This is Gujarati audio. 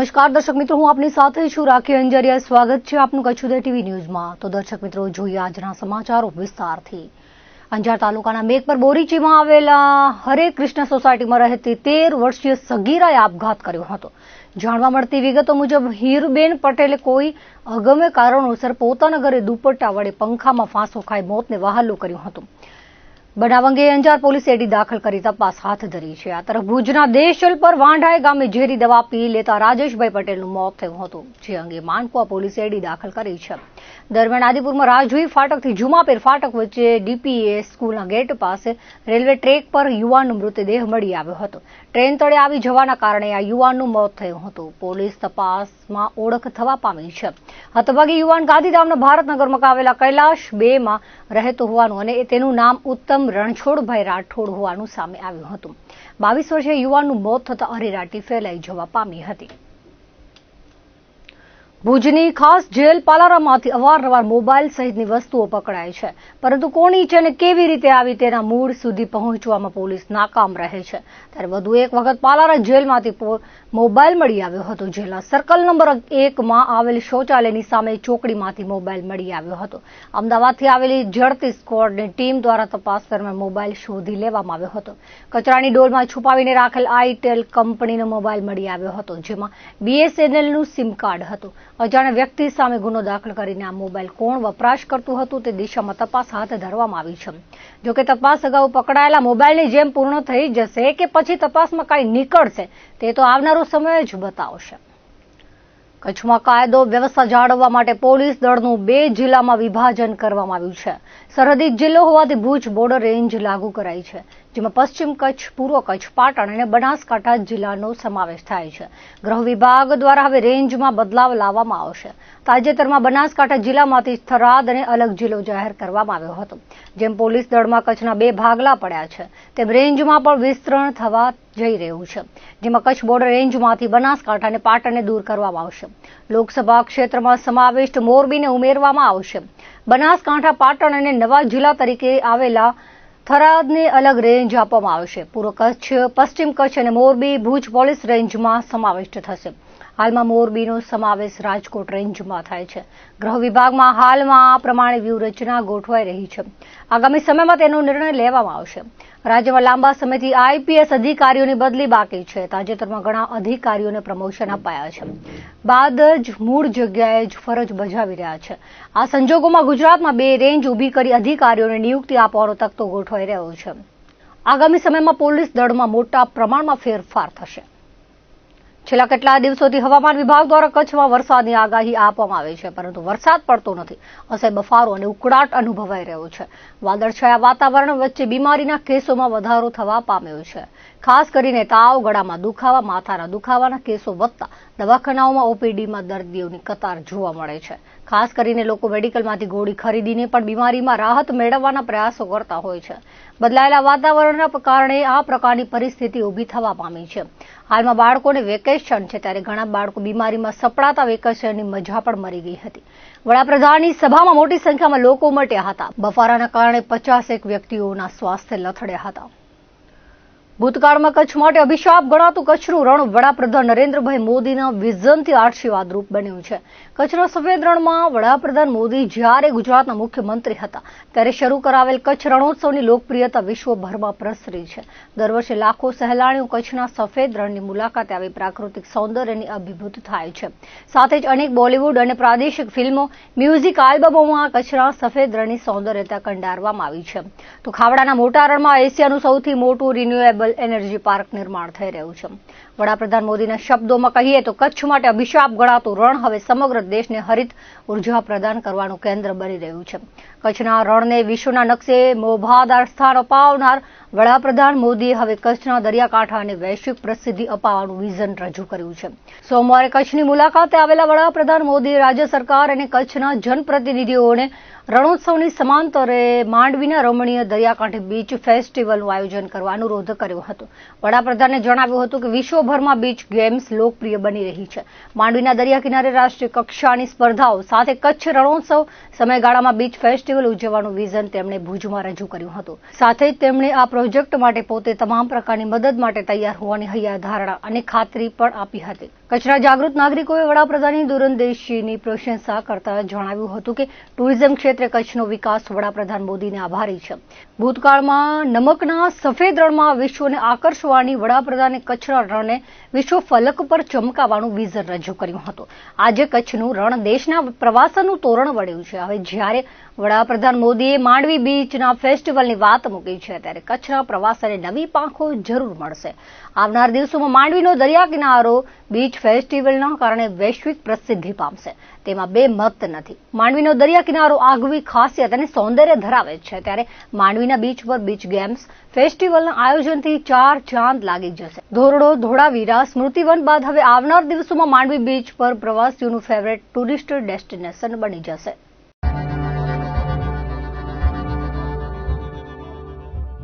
નમસ્કાર દર્શક મિત્રો, હું આપની સાથે છું રાખી અંજારિયા। સ્વાગત છે આપનું કચ્છ ઉદય ટીવી ન્યૂઝમાં। તો દર્શક મિત્રો, જોઈએ આજના સમાચારો વિસ્તારથી। અંજાર તાલુકાના મેઘપર બોરીચીમાં આવેલા હરે કૃષ્ણ સોસાયટીમાં રહેતી 13 વર્ષીય સગીરાએ આપઘાત કર્યો હતો। જાણવા મળતી વિગતો મુજબ હીરુબેન પટેલે કોઈ અગમ્ય કારણોસર પોતાના ઘરે દુપટ્ટા વડે પંખામાં ફાંસો ખાઈ મોતને વહાલું કર્યું હતું। બનાવ અંગે અંજાર પોલીસે એડી દાખલ કરી તપાસ હાથ ધરી છે। આ તરફ ભુજના દેશલ પર વાંઢાએ ગામે ઝેરી દવા પી લેતા રાજેશભાઈ પટેલનું મોત થયું હતું, જે અંગે માનકુવા પોલીસે એડી દાખલ કરી છે। દરમિયાન આદિપુરમાં રાજુઈ ફાટકથી જુમાપેર ફાટક વચ્ચે ડીપીએસ સ્કૂલના ગેટ પાસે રેલવે ટ્રેક પર યુવાનનો મૃતદેહ મળી આવ્યો હતો। ટ્રેન તળે આવી જવાના કારણે આ યુવાનનું મોત થયું હતું। પોલીસ તપાસમાં ઓળખ થવા પામી છે। હતભાગી યુવાન ગાંધીધામના ભારતનગરમાં આવેલા કૈલાશ 2માં રહેતો હોવાનું અને તેનું નામ ઉત્તમ રણછોડભાઈ રાઠોડ હોવાનું સામે આવ્યું હતું। 22 વર્ષીય યુવાનનું મોત થતા અરેરાટી ફેલાઈ જવા પામી હતી। ભુજની ખાસ જેલ પાલારામાંથી અવારનવાર મોબાઈલ સહિતની વસ્તુઓ પકડાય છે, પરંતુ કોની છે અને કેવી રીતે આવી તેના મૂળ સુધી પહોંચવામાં પોલીસ નાકામ રહે છે। ત્યારે વધુ એક વખત પાલારા જેલમાંથી મોબાઈલ મળી આવ્યો હતો। જેલના સર્કલ નંબર 1માં આવેલ શૌચાલયની સામે ચોકડીમાંથી મોબાઈલ મળી આવ્યો હતો। અમદાવાદથી આવેલી ઝડપી સ્ક્વોડની ટીમ દ્વારા તપાસ દરમિયાન મોબાઈલ શોધી લેવામાં આવ્યો હતો। કચરાની ડોલમાં છુપાવીને રાખેલ આઈટેલ કંપનીનો મોબાઈલ મળી આવ્યો હતો, જેમાં BSNLનું સિમ કાર્ડ હતું। અજાણ્યા વ્યક્તિ સામે ગુનો દાખલ કરીને આ મોબાઈલ કોણ વપરાશ કરતું હતું તે દિશામાં તપાસ હાથ ધરવામાં આવી છે। જોકે તપાસ અગાઉ પકડાયેલા મોબાઈલની જેમ પૂર્ણ થઈ જશે કે પછી તપાસમાં કાંઈ નીકળશે તે તો આવનારો સમય જ બતાવશે। કચ્છમાં કાયદો વ્યવસ્થા જાળવવા માટે પોલીસ દળનું 2 જિલ્લામાં વિભાજન કરવામાં આવ્યું છે। સરહદી જિલ્લો હોવાથી ભુજ બોર્ડર રેન્જ લાગુ કરાઈ છે, જેમાં પશ્ચિમ કચ્છ, પૂર્વ કચ્છ, પાટણ અને બનાસકાંઠા જિલ્લાનો સમાવેશ થાય છે। ગૃહ વિભાગ દ્વારા હવે રેન્જમાં બદલાવ લાવવામાં આવશે। તાજેતરમાં બનાસકાંઠા જિલ્લામાંથી થરાદ અને અલગ જિલ્લો જાહેર કરવામાં આવ્યો હતો। જેમ પોલીસ દળમાં કચ્છના 2 ભાગલા પડ્યા છે, તેમ રેન્જમાં પણ વિસ્તરણ થવા જઈ રહ્યું છે, જેમાં કચ્છ બોર્ડર રેન્જમાંથી બનાસકાંઠા અને પાટણને દૂર કરવામાં આવશે। લોકસભા ક્ષેત્રમાં સમાવિષ્ટ મોરબીને ઉમેરવામાં આવશે। બનાસકાંઠા, પાટણ અને નવા જિલ્લા તરીકે આવેલા થરાદને અલગ રેન્જ આપવામાં આવશે। પૂર્વ કચ્છ, પશ્ચિમ કચ્છ અને મોરબી ભુજ પોલીસ રેન્જમાં સમાવિષ્ટ થશે। હાલમાં મોરબીનો સમાવેશ રાજકોટ રેન્જમાં થાય છે। ગૃહ વિભાગમાં હાલમાં આ પ્રમાણે વ્યૂહરચના ગોઠવાઈ રહી છે। આગામી સમયમાં તેનો નિર્ણય લેવામાં આવશે। રાજ્યમાં લાંબા સમયથી IPS અધિકારીઓની બદલી બાકી છે। તાજેતરમાં ઘણા અધિકારીઓને પ્રમોશન અપાયા છે, બાદ જ મૂળ જગ્યાએ જ ફરજ બજાવી રહ્યા છે। આ સંજોગોમાં ગુજરાતમાં 2 રેન્જ ઊભી કરી અધિકારીઓને નિયુક્તિ આપવાનો તકતો ગોઠવાઈ રહ્યો છે। આગામી સમયમાં પોલીસ દળમાં મોટા પ્રમાણમાં ફેરફાર થશે। છેલ્લા કેટલા દિવસોથી હવામાન વિભાગ દ્વારા કચ્છમાં વરસાદની આગાહી આપવામાં આવે છે, પરંતુ વરસાદ પડતો નથી। અસહ્ય બફારો અને ઉકળાટ અનુભવાઈ રહ્યો છે। વાદળછાયા વાતાવરણ વચ્ચે બીમારીના કેસોમાં વધારો થવા પામ્યો છે। ખાસ કરીને તાવ, ગળામાં દુખાવા, માથાના દુખાવાના કેસો વધતા દવાખાનાઓમાં OPDમાં દર્દીઓની કતાર જોવા મળે છે। ખાસ કરીને લોકો મેડિકલમાંથી ગોળી ખરીદીને પણ બીમારીમાં રાહત મેળવવાના પ્રયાસો કરતા હોય છે। બદલાયેલા વાતાવરણના કારણે આ પ્રકારની પરિસ્થિતિ ઊભી થવા પામી છે। હાલમાં બાળકોને વેકેશન છે, ત્યારે ઘણા બાળકો બીમારીમાં સપડાતા વેકેશનની મજા પણ મરી ગઈ હતી। વડાપ્રધાનની સભામાં મોટી સંખ્યામાં લોકો ઉમટ્યા હતા। બફારાના કારણે 51 વ્યક્તિઓના સ્વાસ્થ્ય લથડ્યા હતા। ભૂતકાળમાં કચ્છ માટે અભિશાપ ગણાતું કચ્છનું રણ વડાપ્રધાન નરેન્દ્રભાઈ મોદીના વિઝનથી આશીર્વાદરૂપ બન્યું છે। કચ્છના સફેદ રણમાં વડાપ્રધાન મોદી જ્યારે ગુજરાતના મુખ્યમંત્રી હતા ત્યારે શરૂ કરાવેલ કચ્છ રણોત્સવની લોકપ્રિયતા વિશ્વભરમાં પ્રસરી છે। દર વર્ષે લાખો સહેલાણીઓ કચ્છના સફેદ રણની મુલાકાતે આવી પ્રાકૃતિક સૌંદર્યની અભિભૂત થાય છે। સાથે જ અનેક બોલિવૂડ અને પ્રાદેશિક ફિલ્મો, મ્યુઝિક આલ્બમોમાં કચ્છના સફેદ રણની સૌંદર્યતા કંડારવામાં આવી છે। તો ખાવડાના મોટા રણમાં એશિયાનું સૌથી મોટું રિન્યુએબલ એનર્જી પાર્ક નિર્માણ થઈ રહ્યું છે। વડાપ્રધાન મોદીના શબ્દોમાં કહીએ તો કચ્છ માટે અભિશાપ ગણાતું રણ હવે સમગ્ર દેશને હરિત ઉર્જા પ્રદાન કરવાનું કેન્દ્ર બની રહ્યું છે। કચ્છના રણને વિશ્વના નકશે મોભાદાર સ્થાન અપાવનાર વડાપ્રધાન મોદીએ હવે કચ્છના દરિયાકાંઠાને વૈશ્વિક પ્રસિદ્ધિ અપાવવાનું વિઝન રજૂ કર્યું છે। સોમવારે કચ્છની મુલાકાતે આવેલા વડાપ્રધાન મોદીએ રાજ્ય સરકાર અને કચ્છના જનપ્રતિનિધિઓને રણોત્સવની સમાંતરે માંડવીના રમણીય દરિયાકાંઠે બીચ ફેસ્ટિવલનું આયોજન કરવા અનુરોધ કર્યો હતો। વડાપ્રધાને જણાવ્યું હતું કે વિશ્વ વિશ્વભરમાં બીચ ગેમ્સ લોકપ્રિય બની રહી છે. માંડવીના દરિયા કિનારે રાષ્ટ્રીય કક્ષાની સ્પર્ધાઓ સાથે કચ્છ રણોત્સવ સમયગાળામાં બીચ ફેસ્ટિવલ ઉજવવાનું વિઝન તેમણે ભુજમાં રજૂ કર્યું હતું. સાથે જ તેમણે આ પ્રોજેક્ટ માટે પોતે તમામ પ્રકારની મદદ માટે તૈયાર હોવાની હૈયાધારણા અને ખાતરી પણ આપી હતી. કચ્છના જાગૃત નાગરિકોએ વડાપ્રધાનની દૂરંદેશીની પ્રશંસા કરતા જણાવ્યું હતું કે ટુરિઝમ ક્ષેત્રે કચ્છનો વિકાસ વડાપ્રધાન મોદીને આભારી છે. ભૂતકાળમાં નમકના સફેદ રણમાં વિશ્વને આકર્ષવાની વડાપ્રધાને કચ્છના રણને વિશ્વ ફલક પર ચમકાવવાનું વિઝન રજૂ કર્યું હતું. આજે કચ્છનું રણ દેશના પ્રવાસનનું તોરણ બન્યું છે. હવે જ્યારે વડાપ્રધાન મોદીએ માંડવી બીચના ફેસ્ટિવલની વાત મૂકી છે ત્યારે કચ્છના પ્રવાસને નવી પાંખો જરૂર મળશે. આવનાર દિવસોમાં માંડવીનો દરિયા કિનારો બીચ ફેસ્ટિવલના કારણે વૈશ્વિક પ્રસિદ્ધિ પામશે. તેમાં બે મત નથી. માંડવીનો દરિયા કિનારો આગવી ખાસિયત અને સૌંદર્ય ધરાવે છે ત્યારે માંડવીના બીચ પર બીચ ગેમ્સ ફેસ્ટિવલના આયોજનથી 4 ચાંદ લાગી જશે. ધોરડો, ધોળાવીરા, સ્મૃતિવન બાદ હવે આવનાર દિવસોમાં માંડવી બીચ પર પ્રવાસીઓનું ફેવરેટ ટુરિસ્ટ ડેસ્ટિનેશન બની જશે.